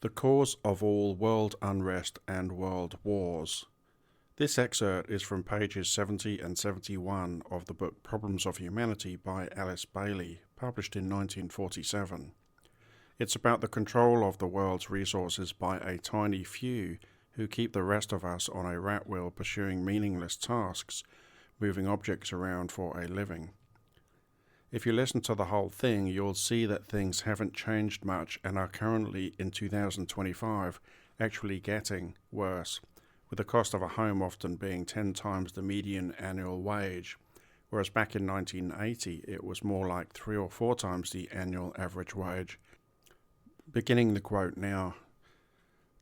The Cause of All World Unrest and World Wars. This excerpt is from pages 70 and 71 of the book Problems of Humanity by Alice Bailey, published in 1947. It's about the control of the world's resources by a tiny few who keep the rest of us on a rat wheel pursuing meaningless tasks, moving objects around for a living. If you listen to the whole thing, you'll see that things haven't changed much and are currently, in 2025, actually getting worse, with the cost of a home often being 10 times the median annual wage, whereas back in 1980 it was more like 3 or 4 times the annual average wage. Beginning the quote now.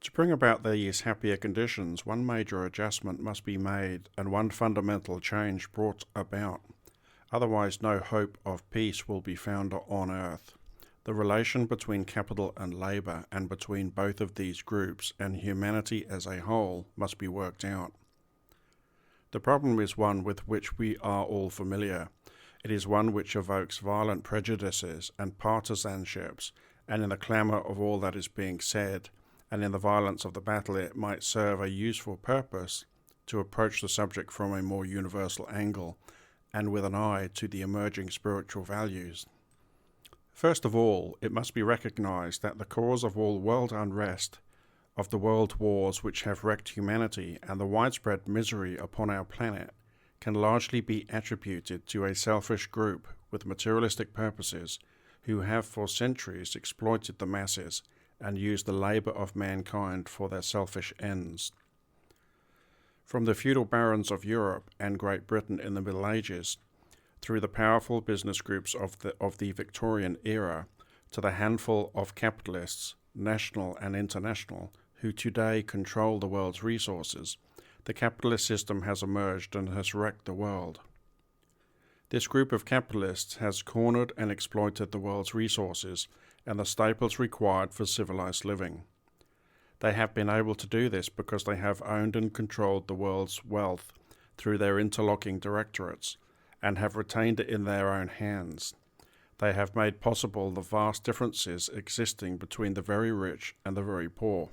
To bring about these happier conditions, one major adjustment must be made and one fundamental change brought about. Otherwise, no hope of peace will be found on earth. The relation between capital and labour and between both of these groups and humanity as a whole must be worked out. The problem is one with which we are all familiar. It is one which evokes violent prejudices and partisanships, and in the clamour of all that is being said, and in the violence of the battle, it might serve a useful purpose to approach the subject from a more universal angle, and with an eye to the emerging spiritual values. First of all, it must be recognized that the cause of all world unrest, of the world wars which have wrecked humanity, and the widespread misery upon our planet, can largely be attributed to a selfish group with materialistic purposes who have for centuries exploited the masses and used the labor of mankind for their selfish ends. From the feudal barons of Europe and Great Britain in the Middle Ages, through the powerful business groups of the Victorian era, to the handful of capitalists, national and international, who today control the world's resources, the capitalist system has emerged and has wrecked the world. This group of capitalists has cornered and exploited the world's resources and the staples required for civilized living. They have been able to do this because they have owned and controlled the world's wealth through their interlocking directorates and have retained it in their own hands. They have made possible the vast differences existing between the very rich and the very poor.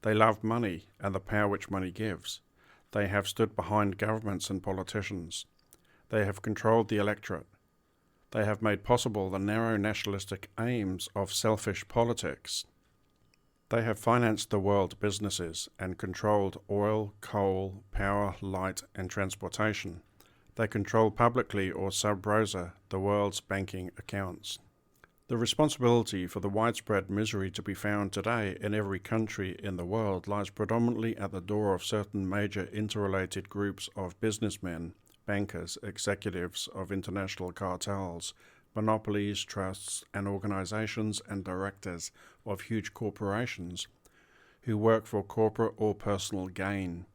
They love money and the power which money gives. They have stood behind governments and politicians. They have controlled the electorate. They have made possible the narrow nationalistic aims of selfish politics. They have financed the world businesses and controlled oil, coal, power, light, and transportation. They control publicly or sub rosa the world's banking accounts. The responsibility for the widespread misery to be found today in every country in the world lies predominantly at the door of certain major interrelated groups of businessmen, bankers, executives of international cartels, monopolies, trusts, and organizations and directors of huge corporations who work for corporate or personal gain.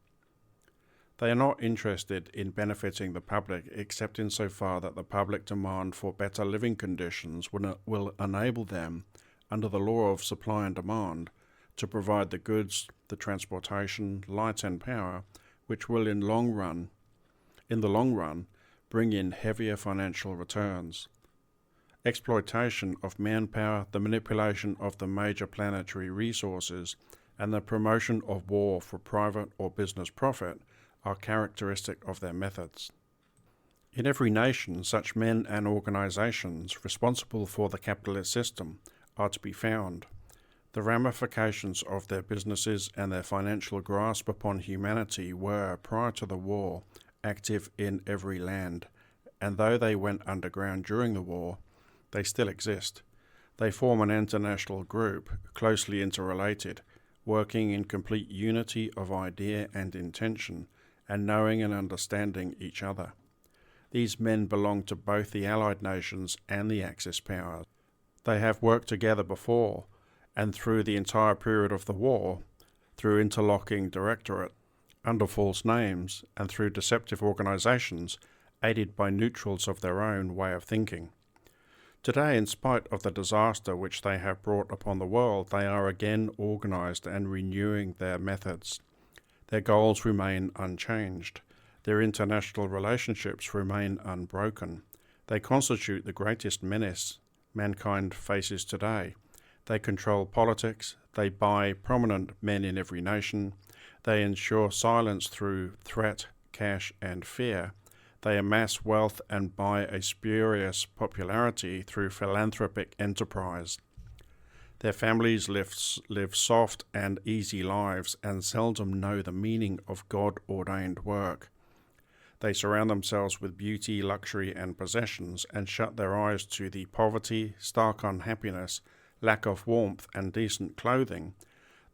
They are not interested in benefiting the public except insofar that the public demand for better living conditions will enable them, under the law of supply and demand, to provide the goods, the transportation, light and power, which will in the long run, bring in heavier financial returns. Exploitation of manpower, the manipulation of the major planetary resources, and the promotion of war for private or business profit are characteristic of their methods. In every nation, such men and organizations responsible for the capitalist system are to be found. The ramifications of their businesses and their financial grasp upon humanity were, prior to the war, active in every land, and though they went underground during the war, they still exist. They form an international group, closely interrelated, working in complete unity of idea and intention, and knowing and understanding each other. These men belong to both the Allied nations and the Axis powers. They have worked together before, and through the entire period of the war, through interlocking directorate, under false names, and through deceptive organizations, aided by neutrals of their own way of thinking. Today, in spite of the disaster which they have brought upon the world, they are again organized and renewing their methods. Their goals remain unchanged. Their international relationships remain unbroken. They constitute the greatest menace mankind faces today. They control politics, they buy prominent men in every nation, they ensure silence through threat, cash, and fear. They amass wealth and buy a spurious popularity through philanthropic enterprise. Their families live soft and easy lives and seldom know the meaning of God-ordained work. They surround themselves with beauty, luxury, and possessions and shut their eyes to the poverty, stark unhappiness, lack of warmth and decent clothing,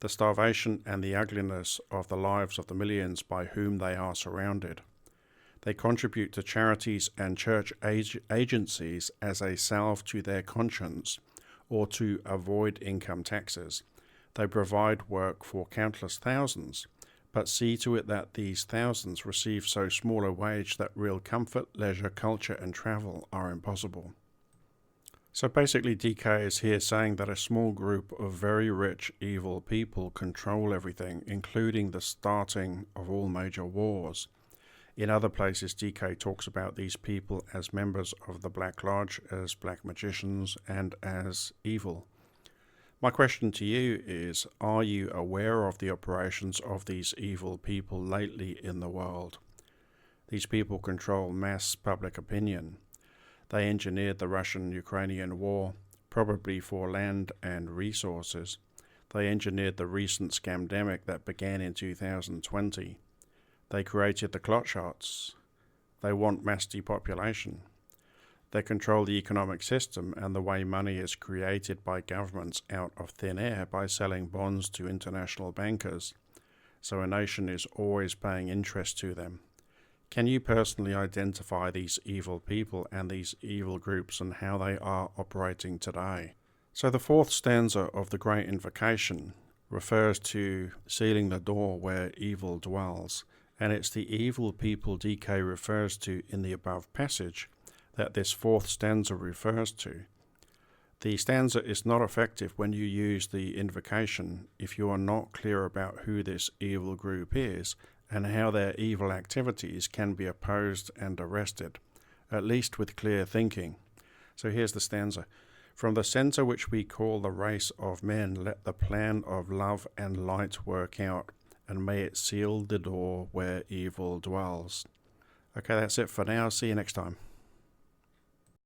the starvation and the ugliness of the lives of the millions by whom they are surrounded. They contribute to charities and church agencies as a salve to their conscience or to avoid income taxes. They provide work for countless thousands, but see to it that these thousands receive so small a wage that real comfort, leisure, culture, and travel are impossible. So basically, DK is here saying that a small group of very rich, evil people control everything, including the starting of all major wars. In other places, DK talks about these people as members of the Black Lodge, as black magicians, and as evil. My question to you is, are you aware of the operations of these evil people lately in the world? These people control mass public opinion. They engineered the Russian-Ukrainian war, probably for land and resources. They engineered the recent scamdemic that began in 2020. They created the clot shots. They want mass depopulation. They control the economic system and the way money is created by governments out of thin air by selling bonds to international bankers. So a nation is always paying interest to them. Can you personally identify these evil people and these evil groups and how they are operating today? So the fourth stanza of the Great Invocation refers to sealing the door where evil dwells. And it's the evil people DK refers to in the above passage that this fourth stanza refers to. The stanza is not effective when you use the invocation if you are not clear about who this evil group is and how their evil activities can be opposed and arrested, at least with clear thinking. So here's the stanza. From the center which we call the race of men, let the plan of love and light work out, and may it seal the door where evil dwells. Okay, that's it for now. See you next time.